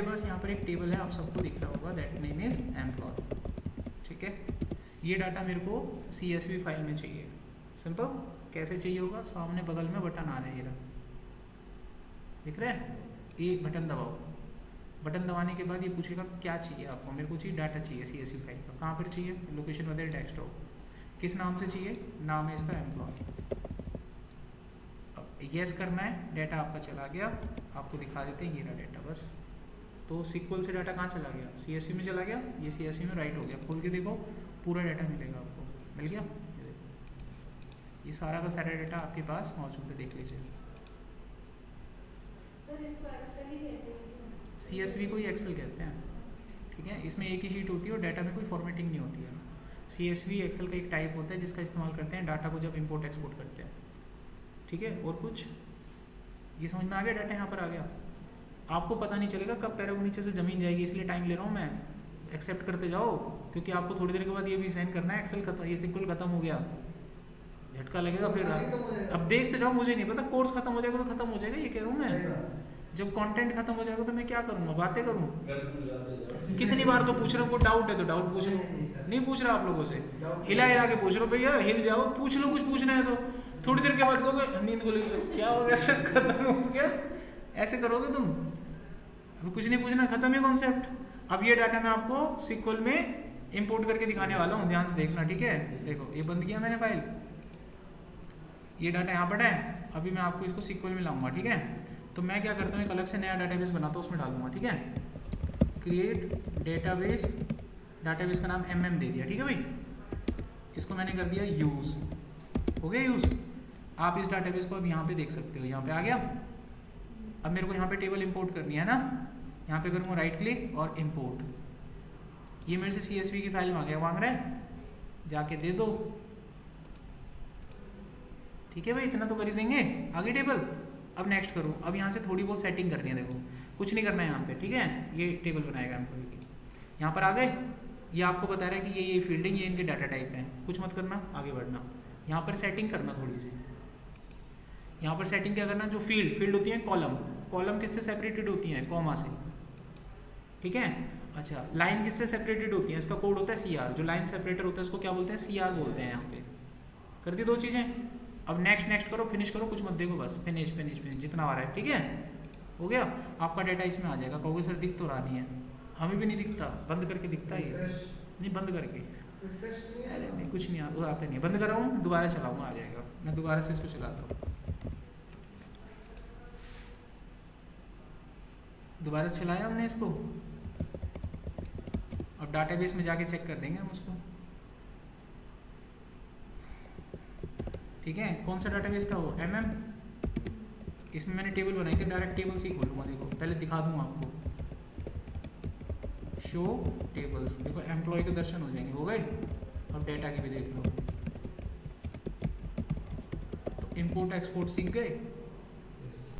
बस यहाँ पर एक टेबल है, आप सबको दिख रहा होगा, दैट नेम इज एम्प्लॉय। ठीक है, ये डाटा मेरे को CSV फाइल में चाहिए। सिंपल, कैसे चाहिए होगा, सामने बगल में बटन आ रहा है, ये दिख रहा है, ये बटन दबाओ। बटन दबाने के बाद ये पूछेगा क्या चाहिए आपको, मेरे को चाहिए डाटा चाहिए CSV फाइल का। कहाँ पर चाहिए, लोकेशन वगैरह डेस्कटॉप, किस नाम से चाहिए, नाम है इसका एम्प्लॉय। अब यस करना है, डाटा आपका चला गया, आपको दिखा देते हैं ये रहा डाटा बस। तो SQL से डाटा कहाँ चला गया, CSV में चला गया, ये CSV में राइट हो गया। खोल के देखो, पूरा डाटा मिलेगा आपको, मिल गया। ये सारा का सारा डाटा आपके पास मौजूद है, देख लीजिए। सर इसको एक्सेल ही कहते हैं? CSV को ही एक्सेल कहते हैं। ठीक है, इसमें एक ही शीट होती है और डाटा में कोई फॉर्मेटिंग नहीं होती है। CSV एक्सेल का एक टाइप होता है जिसका इस्तेमाल करते हैं डाटा को जब इंपोर्ट एक्सपोर्ट करते हैं। ठीक है, और कुछ ये समझ में आ गया, डाटा यहाँ पर आ गया। आपको पता नहीं चलेगा कब पैरों के नीचे से ज़मीन जाएगी, इसलिए टाइम ले रहा हूँ मैं, एक्सेप्ट करते जाओ, क्योंकि आपको थोड़ी देर के बाद ये भी साइन करना है, एक्सेल खत्म, ये SQL खत्म हो गया, झटका लगेगा फिर। अब देखते जाओ, मुझे नहीं पता, कोर्स खत्म हो जाएगा तो खत्म हो जाएगा, ये कह रहा हूँ मैं। जब कंटेंट खत्म हो जाएगा तो मैं क्या करूँगा, बातें करूँ? कितनी बार तो पूछ रहा हूँ, डाउट है तो डाउट पूछ लो, नहीं पूछ रहा आप लोगों से, हिला हिला के पूछ लो, भैया हिल जाओ, पूछ लो, कुछ पूछना है तो। थोड़ी देर के बाद कहोगे नींद को लेकर क्या हो गया सर, खत्म हो गया, ऐसे करोगे तुम। अब कुछ नहीं पूछना, खत्म है कॉन्सेप्ट। अब ये डाटा मैं आपको SQL में इंपोर्ट करके दिखाने वाला हूँ, ध्यान से देखना। ठीक है, देखो ये बंद किया मैंने फाइल, ये डाटा यहाँ पर है, अभी मैं आपको इसको SQL में लाऊंगा। ठीक है, तो मैं क्या करता हूँ, एक अलग से नया डाटाबेस बनाता हूँ, उसमें डालूंगा। ठीक है, क्रिएट डेटाबेस, डाटाबेस का नाम MM दे दिया। ठीक है भाई, इसको मैंने कर दिया यूज़, हो गया यूज़। आप इस डाटाबेस को अब यहाँ पे देख सकते हो, यहाँ पे आ गया। अब मेरे को यहाँ पे टेबल इंपोर्ट करनी है ना, यहाँ पे करूँगा राइट क्लिक और इंपोर्ट। ये मेरे से CSV की फाइल मांग रहा है, जाके दे दो। ठीक है भाई, इतना तो कर ही देंगे, आगे टेबल। अब नेक्स्ट करूँ, अब यहाँ से थोड़ी बहुत सेटिंग करनी है, देखो कुछ नहीं करना है यहाँ पे। ठीक है, ये टेबल बनाएगा एम्प्लॉय की, यहाँ पर आ गए, ये आपको बता रहा है कि ये फील्डिंग, ये इनके डाटा टाइप हैं, कुछ मत करना, आगे बढ़ना। यहाँ पर सेटिंग करना थोड़ी सी, यहाँ पर सेटिंग क्या करना, जो फील्ड होती है, कॉलम किससे सेपरेटेड होती हैं, कॉमा से। ठीक है, अच्छा लाइन किससे सेपरेटेड होती है, इसका कोड होता है CR, जो लाइन सेपरेटर होता है उसको क्या बोलते हैं, CR बोलते हैं। यहाँ पे कर दी दो चीज़ें। अब नेक्स्ट करो, फिनिश करो, कुछ मत देखो, बस फिनिश जितना आ रहा है। ठीक है, हो गया, आपका डाटा इसमें आ जाएगा। कहोगे सर दिख तो रहा नहीं है, हमें भी नहीं दिखता, बंद करके दिखता है ये, नहीं बंद करके, अरे नहीं कुछ नहीं आता नहीं, बंद कर रहा हूँ, दोबारा चलाऊँगा, आ जाएगा। मैं दोबारा से इसको चलाता हूँ, दोबारा चलाया हमने इसको। अब डाटाबेस में जाके चेक कर देंगे हम उसको। ठीक है, कौन सा डाटाबेस था वो, MM। इसमें मैंने टेबल बनाई थी, डायरेक्ट टेबल से ही खोलूंगा। देखो पहले दिखा दूंगा आपको, शो टेबल्स, देखो एम्प्लॉय के दर्शन हो जाएंगे, हो गए। अब डेटा की भी देख लो, तो इंपोर्ट एक्सपोर्ट सीख गए।